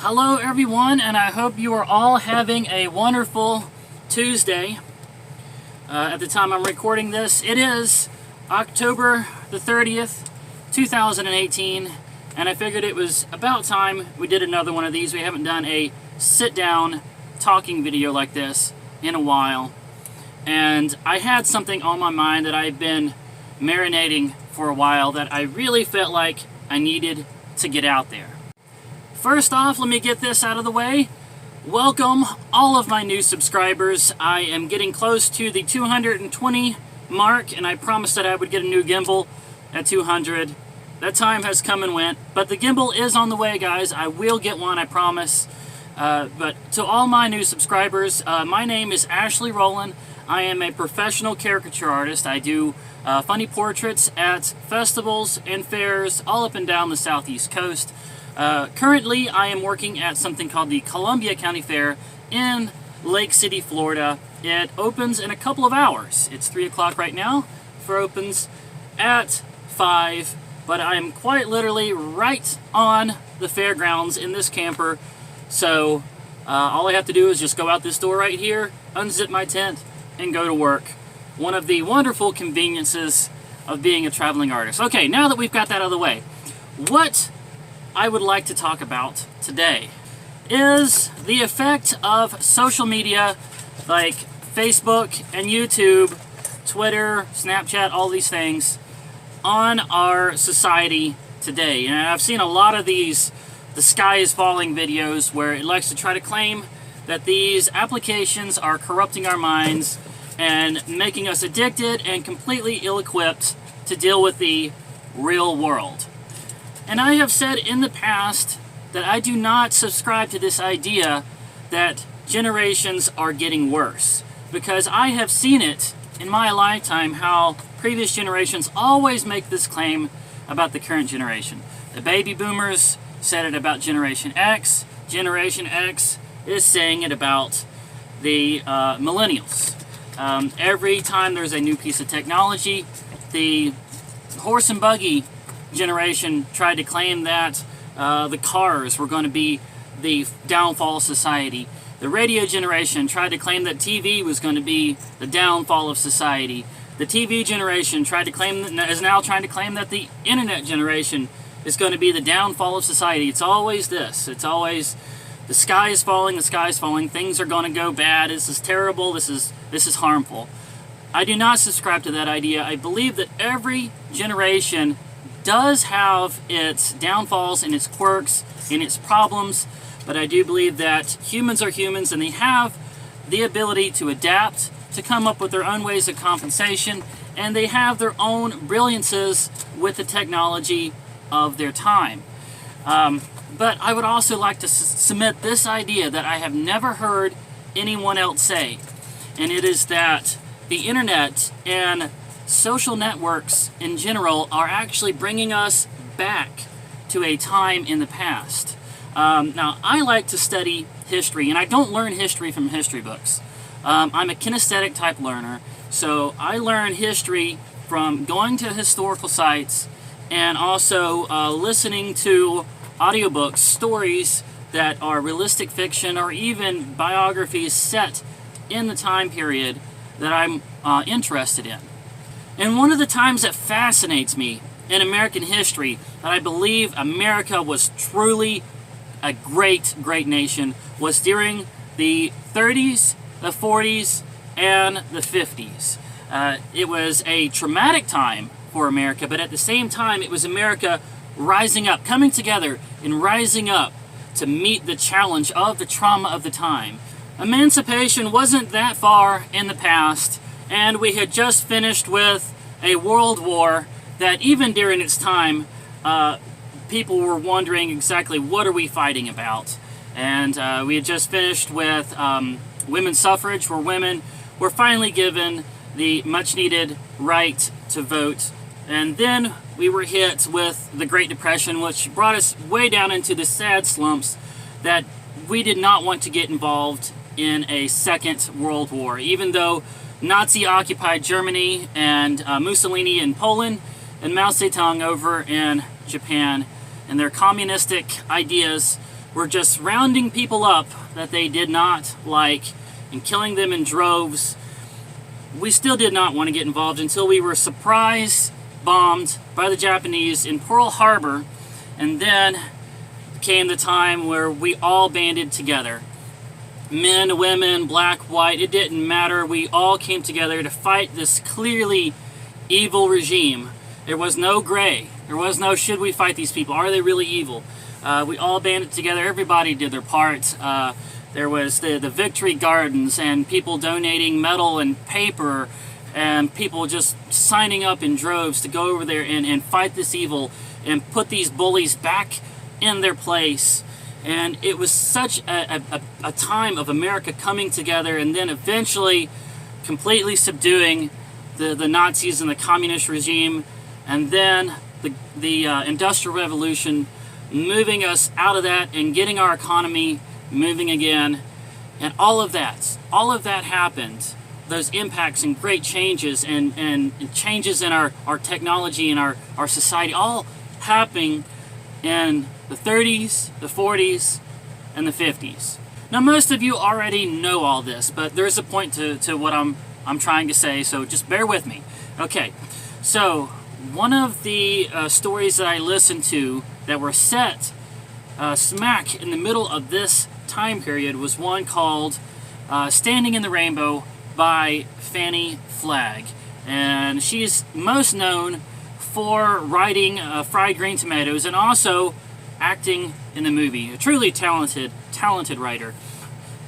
Hello everyone, and I hope you are all having a wonderful Tuesday. At the time I'm recording this, it is October the 30th, 2018, and I figured it was about time we did another one of these. We haven't done a sit-down talking video like this in a while, and I had something on my mind that I've been marinating for a while that I really felt like I needed to get out there. First off, let me get this out of the way. Welcome all of my new subscribers. I am getting close to the 220 mark, and I promised that I would get a new gimbal at 200. That time has come and went, but the gimbal is on the way, guys. I will get one, I promise. But to all my new subscribers, my name is Ashley Rowland. I am a professional caricature artist. I do funny portraits at festivals and fairs all up and down the southeast coast. Currently, I am working at something called the Columbia County Fair in Lake City, Florida. It opens in a couple of hours. It's 3 o'clock right now. Fair opens at 5, but I am quite literally right on the fairgrounds in this camper. So all I have to do is just go out this door right here, unzip my tent, and go to work. One of the wonderful conveniences of being a traveling artist. Okay, now that we've got that out of the way, what I would like to talk about today is the effect of social media like Facebook and YouTube, Twitter, Snapchat, all these things on our society today. And I've seen a lot of these the sky is falling videos where it likes to try to claim that these applications are corrupting our minds and making us addicted and completely ill-equipped to deal with the real world. And I have said in the past that I do not subscribe to this idea that generations are getting worse, because I have seen it in my lifetime how previous generations always make this claim about the current generation. The baby boomers said it about Generation X. Generation X is saying it about the millennials. Every time there's a new piece of technology, the horse and buggy generation tried to claim that the cars were going to be the downfall of society. The radio generation tried to claim that TV was going to be the downfall of society. The TV generation tried to claim, is now trying to claim that the internet generation is going to be the downfall of society. It's always this. It's always the sky is falling, the sky is falling, things are going to go bad, this is terrible, this is harmful. I do not subscribe to that idea. I believe that every generation does have its downfalls and its quirks and its problems, but I do believe that humans are humans and they have the ability to adapt, to come up with their own ways of compensation, and they have their own brilliances with the technology of their time. But I would also like to submit this idea that I have never heard anyone else say, and it is that the internet and social networks in general are actually bringing us back to a time in the past. Now, I like to study history, and I don't learn history from history books. I'm a kinesthetic type learner, so I learn history from going to historical sites and also listening to audiobooks, stories that are realistic fiction or even biographies set in the time period that I'm interested in. And one of the times that fascinates me in American history, that I believe America was truly a great, great nation, was during the 30s, the 40s, and the 50s. It was a traumatic time for America, but at the same time, it was America rising up, coming together and rising up to meet the challenge of the trauma of the time. Emancipation wasn't that far in the past, and we had just finished with a world war that even during its time, people were wondering exactly what are we fighting about. And we had just finished with women's suffrage, where women were finally given the much-needed right to vote. And then we were hit with the Great Depression, which brought us way down into the sad slumps that we did not want to get involved in a second world war, even though Nazi-occupied Germany and Mussolini in Poland and Mao Zedong over in Japan and their communistic ideas were just rounding people up that they did not like and killing them in droves, we still did not want to get involved until we were surprise bombed by the Japanese in Pearl Harbor, and then came the time where we all banded together. Men, women, black, white, it didn't matter. We all came together to fight this clearly evil regime. There was no gray. There was no, should we fight these people? Are they really evil? We all banded together. Everybody did their part. There was the victory gardens and people donating metal and paper and people just signing up in droves to go over there and fight this evil and put these bullies back in their place. And it was such a time of America coming together and then eventually completely subduing the Nazis and the communist regime, and then the Industrial Revolution moving us out of that and getting our economy moving again. And all of that happened. Those impacts and great changes and changes in our technology and our society all happening in the 30s, the 40s, and the 50s. Now, most of you already know all this, but there's a point to what I'm trying to say, so just bear with me. Okay, so one of the stories that I listened to that were set smack in the middle of this time period was one called Standing in the Rainbow by Fannie Flagg. And she's most known for writing Fried Green Tomatoes and also acting in the movie. A truly talented writer.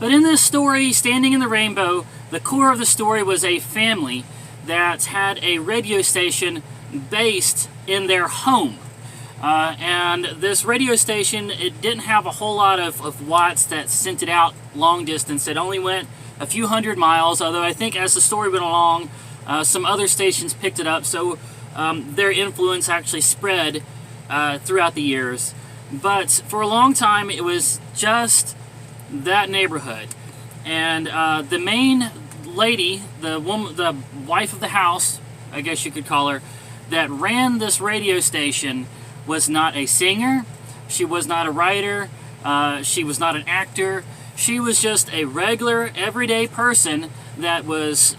But in this story, Standing in the Rainbow, the core of the story was a family that had a radio station based in their home. And this radio station, it didn't have a whole lot of watts that sent it out long distance. It only went a few hundred miles, although I think as the story went along, some other stations picked it up, so their influence actually spread throughout the years. But for a long time, it was just that neighborhood. And the main lady, the woman, the wife of the house, I guess you could call her, that ran this radio station was not a singer, she was not a writer, she was not an actor. She was just a regular, everyday person that was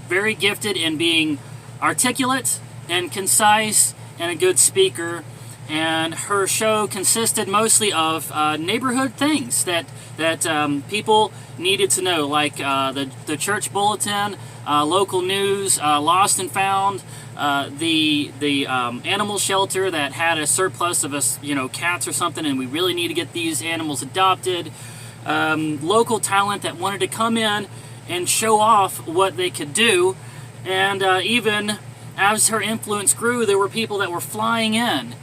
very gifted in being articulate and concise and a good speaker. And her show consisted mostly of neighborhood things that people needed to know, like the church bulletin, local news, lost and found, the animal shelter that had a surplus of us, cats or something, and we really need to get these animals adopted. Local talent that wanted to come in and show off what they could do, and even as her influence grew, there were people that were flying in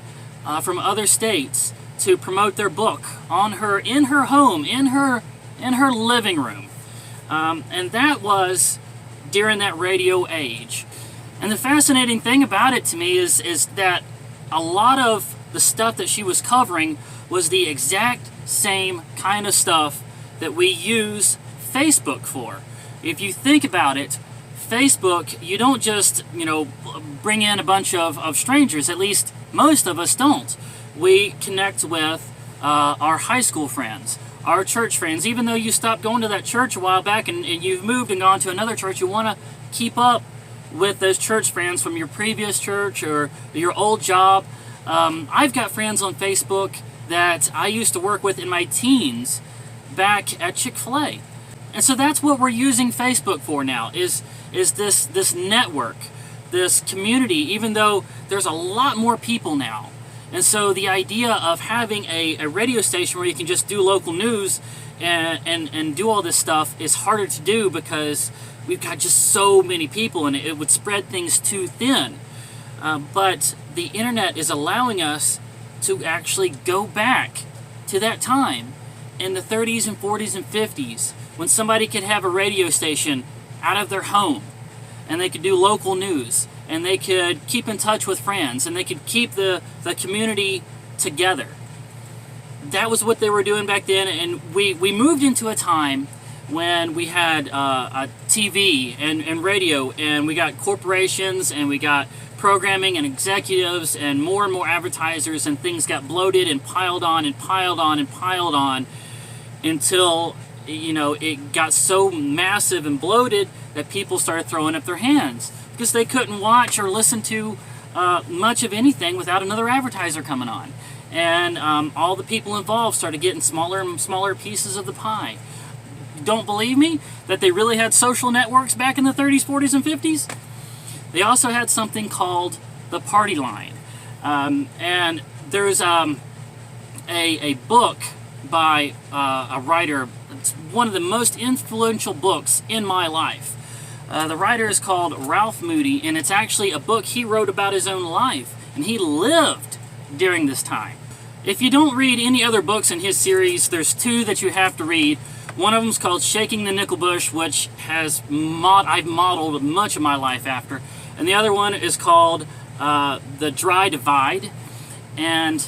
from other states to promote their book on her, in her home, in her living room. And that was during that radio age. And the fascinating thing about it to me is that a lot of the stuff that she was covering was the exact same kind of stuff that we use Facebook for. If you think about it, Facebook, you don't just, bring in a bunch of strangers. At least most of us don't. We connect with our high school friends, our church friends. Even though you stopped going to that church a while back and you've moved and gone to another church, you want to keep up with those church friends from your previous church or your old job. I've got friends on Facebook that I used to work with in my teens back at Chick-fil-A. And so that's what we're using Facebook for now, is this network, this community, even though there's a lot more people now. And so the idea of having a radio station where you can just do local news and do all this stuff is harder to do because we've got just so many people and it would spread things too thin. But the internet is allowing us to actually go back to that time in the 30s and 40s and 50s when somebody could have a radio station out of their home and they could do local news and they could keep in touch with friends and they could keep the community together. That was what they were doing back then, and we moved into a time when we had a TV and radio, and we got corporations, and we got programming and executives and more advertisers, and things got bloated and piled on and piled on and piled on until, you know, it got so massive and bloated that people started throwing up their hands because they couldn't watch or listen to much of anything without another advertiser coming on. And all the people involved started getting smaller and smaller pieces of the pie. Don't believe me that they really had social networks back in the 30s, 40s, and 50s? They also had something called the party line. And there's a book by a writer. It's one of the most influential books in my life. The writer is called Ralph Moody, and it's actually a book he wrote about his own life. And he lived during this time. If you don't read any other books in his series, there's two that you have to read. One of them is called Shaking the Nickel Bush, which I've modeled much of my life after. And the other one is called The Dry Divide. And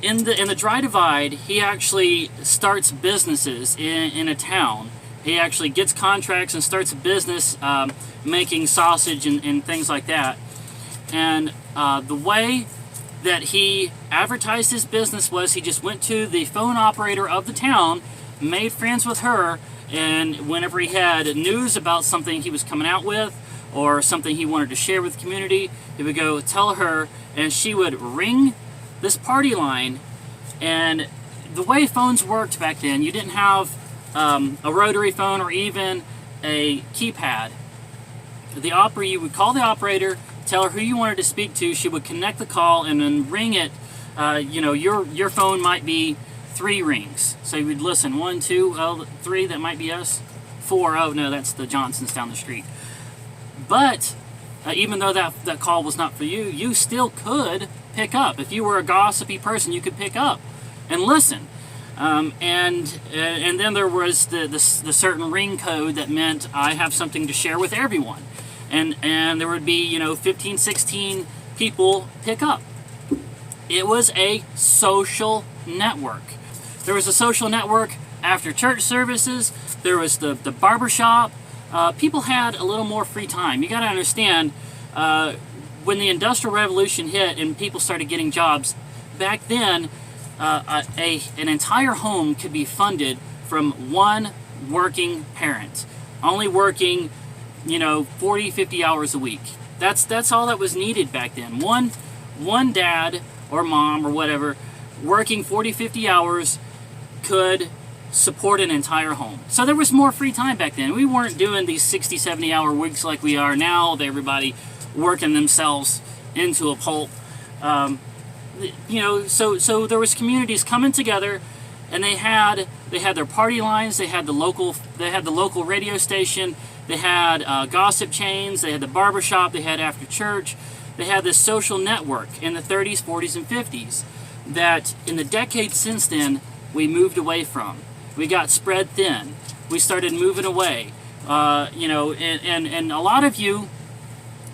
in the Dry Divide, he actually starts businesses in a town. He actually gets contracts and starts a business making sausage and things like that. And the way that he advertised his business was he just went to the phone operator of the town, made friends with her, and whenever he had news about something he was coming out with or something he wanted to share with the community, he would go tell her, and she would ring this party line. And the way phones worked back then, you didn't have a rotary phone or even a keypad. You would call the operator, tell her who you wanted to speak to. She would connect the call and then ring it. Your phone might be 3 rings. So you would listen, 1, 2, 3, that might be us. 4, oh no, that's the Johnsons down the street. But even though that call was not for you, you still could pick up. If you were a gossipy person, you could pick up and listen. And then there was the certain ring code that meant I have something to share with everyone. And there would be, 15, 16 people pick up. It was a social network. There was a social network after church services. There was the barbershop. People had a little more free time. You got to understand, when the Industrial Revolution hit and people started getting jobs, back then, an entire home could be funded from one working parent, only working, 40, 50 hours a week. That's all that was needed back then. One dad or mom or whatever working 40, 50 hours could support an entire home. So there was more free time back then. We weren't doing these 60, 70 hour weeks like we are now, with everybody working themselves into a pulp. So there was communities coming together, and they had their party lines. They had the local radio station. They had gossip chains. They had the barbershop. They had after church. They had this social network in the 30s, 40s, and 50s that in the decades since then we moved away from. We got spread thin. We started moving away. And a lot of you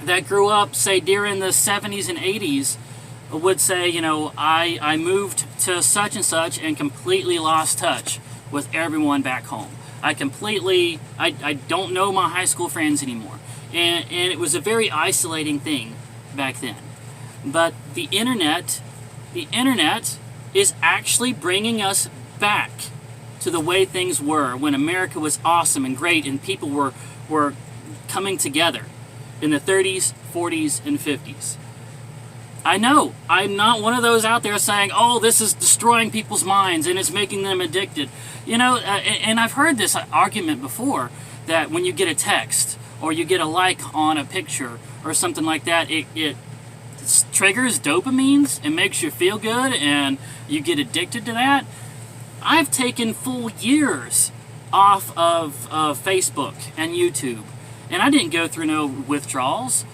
that grew up, say, during the 70s and 80s would say, I moved to such and such and completely lost touch with everyone back home. I don't know my high school friends anymore. And it was a very isolating thing back then. But the internet is actually bringing us back to the way things were when America was awesome and great and people were coming together in the 30s, 40s, and 50s. I know, I'm not one of those out there saying, oh, this is destroying people's minds and it's making them addicted. And I've heard this argument before, that when you get a text or you get a like on a picture or something like that, it triggers dopamines and makes you feel good and you get addicted to that. I've taken full years off of Facebook and YouTube, and I didn't go through no withdrawals.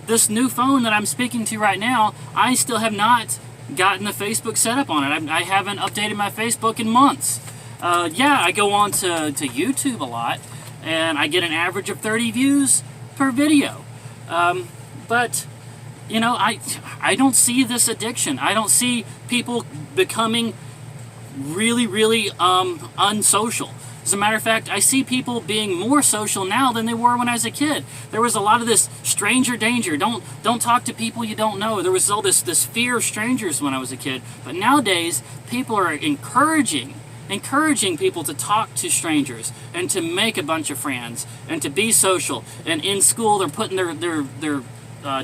This new phone that I'm speaking to right now, I still have not gotten the Facebook set up on it. I haven't updated my Facebook in months. I go on to YouTube a lot, and I get an average of 30 views per video. But I don't see this addiction. I don't see people becoming really, really unsocial. As a matter of fact, I see people being more social now than they were when I was a kid. There was a lot of this stranger danger. Don't talk to people you don't know. There was all this fear of strangers when I was a kid. But nowadays, people are encouraging people to talk to strangers and to make a bunch of friends and to be social. And in school, they're putting their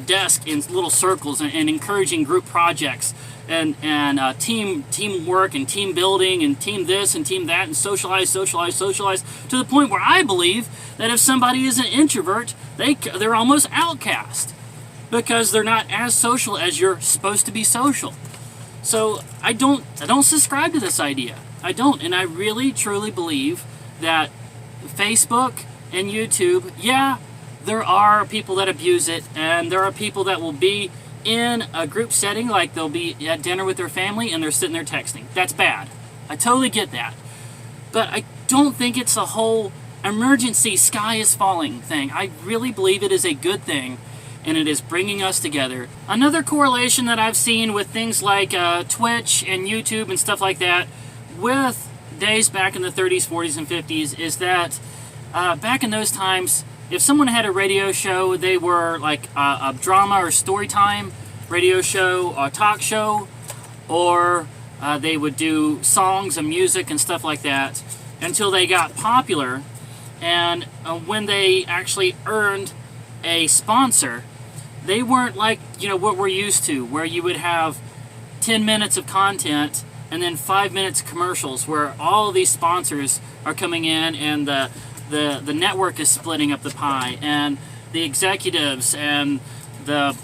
desk in little circles and encouraging group projects and teamwork and team building and team this and team that and socialize to the point where I believe that if somebody is an introvert, they're almost outcast because they're not as social as you're supposed to be social. So I don't subscribe to this idea. I don't, and I really truly believe that Facebook and YouTube, yeah, there are people that abuse it, and there are people that will be in a group setting, like they'll be at dinner with their family and they're sitting there texting. That's bad. I totally get that. But I don't think it's a whole emergency sky is falling thing. I really believe it is a good thing, and it is bringing us together. Another correlation that I've seen with things like Twitch and YouTube and stuff like that with days back in the 30s, 40s, and 50s is that back in those times, if someone had a radio show, they were like a drama or story time radio show or talk show, or they would do songs and music and stuff like that until they got popular. And when they actually earned a sponsor, they weren't like, what we're used to, where you would have 10 minutes of content and then 5 minutes commercials, where all of these sponsors are coming in and the network is splitting up the pie, and the executives and the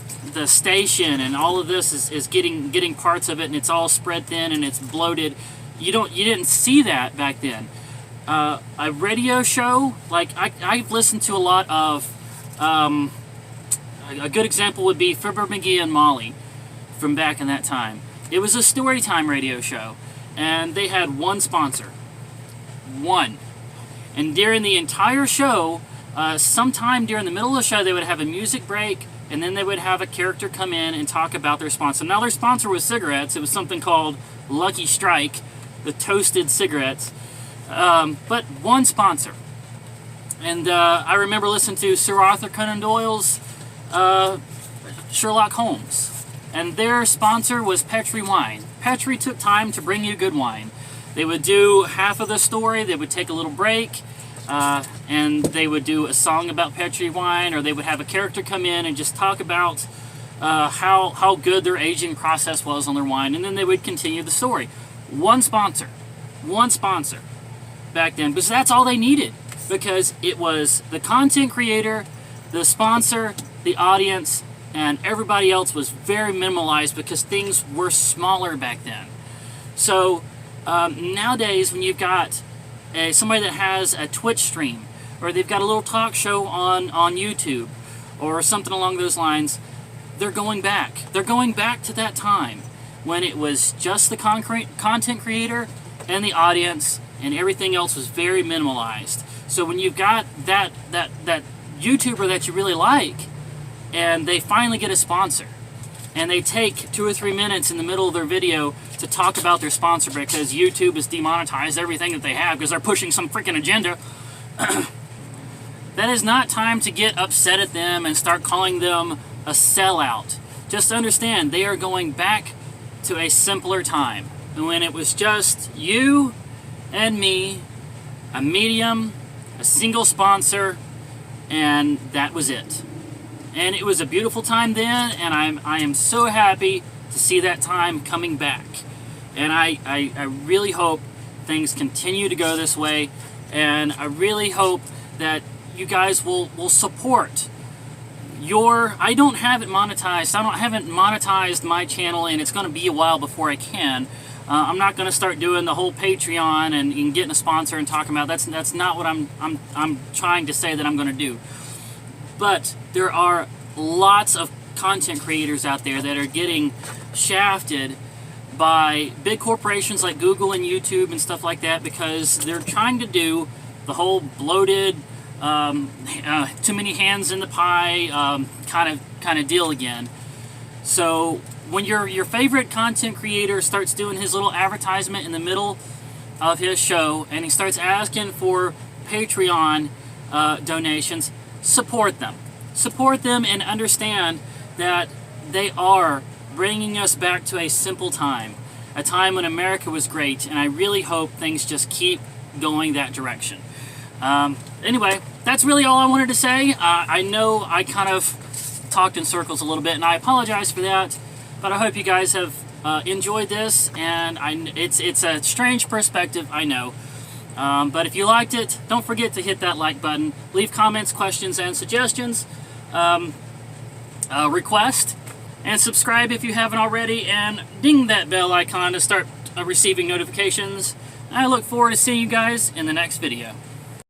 station and all of this is getting parts of it, and it's all spread thin and it's bloated. You didn't see that back then. A radio show, like I've listened to a lot of. A good example would be Fibber, McGee, and Molly from back in that time. It was a story time radio show, and they had one sponsor. One. And during the entire show, sometime during the middle of the show, they would have a music break, and then they would have a character come in and talk about their sponsor. Now, their sponsor was cigarettes. It was something called Lucky Strike, the toasted cigarettes. But one sponsor. And I remember listening to Sir Arthur Conan Doyle's Sherlock Holmes, and their sponsor was Petri Wine. Petri took time to bring you good wine. They would do half of the story, they would take a little break, and they would do a song about Petri Wine, or they would have a character come in and just talk about how good their aging process was on their wine, and then they would continue the story. One sponsor back then, because that's all they needed, because it was the content creator, the sponsor, the audience, and everybody else was very minimalized because things were smaller back then. So nowadays, when you've got somebody that has a Twitch stream, or they've got a little talk show on YouTube, or something along those lines, they're going back. They're going back to that time when it was just the content creator and the audience, and everything else was very minimalized. So when you've got that YouTuber that you really like, and they finally get a sponsor, and they take 2 or 3 minutes in the middle of their video to talk about their sponsor because YouTube has demonetized everything that they have because they're pushing some freaking agenda, that is not time to get upset at them and start calling them a sellout. Just understand, they are going back to a simpler time when it was just you and me, a medium, a single sponsor, and that was it. And it was a beautiful time then, and I am so happy to see that time coming back. And I really hope things continue to go this way, and I really hope that you guys will support I don't have it monetized. I haven't monetized my channel, and it's going to be a while before I can. I'm not going to start doing the whole Patreon and getting a sponsor and talking about that's not what I'm trying to say that I'm going to do. But there are lots of content creators out there that are getting shafted by big corporations like Google and YouTube and stuff like that because they're trying to do the whole bloated, too many hands in the pie kind of deal again. So when your favorite content creator starts doing his little advertisement in the middle of his show and he starts asking for Patreon donations, support them. Support them and understand that they are bringing us back to a simple time. A time when America was great, and I really hope things just keep going that direction. Anyway, that's really all I wanted to say. I know I kind of talked in circles a little bit, and I apologize for that, but I hope you guys have enjoyed this, and it's a strange perspective, I know. But if you liked it, don't forget to hit that like button. Leave comments, questions, and suggestions. Request, and subscribe if you haven't already, and ding that bell icon to start receiving notifications. I look forward to seeing you guys in the next video.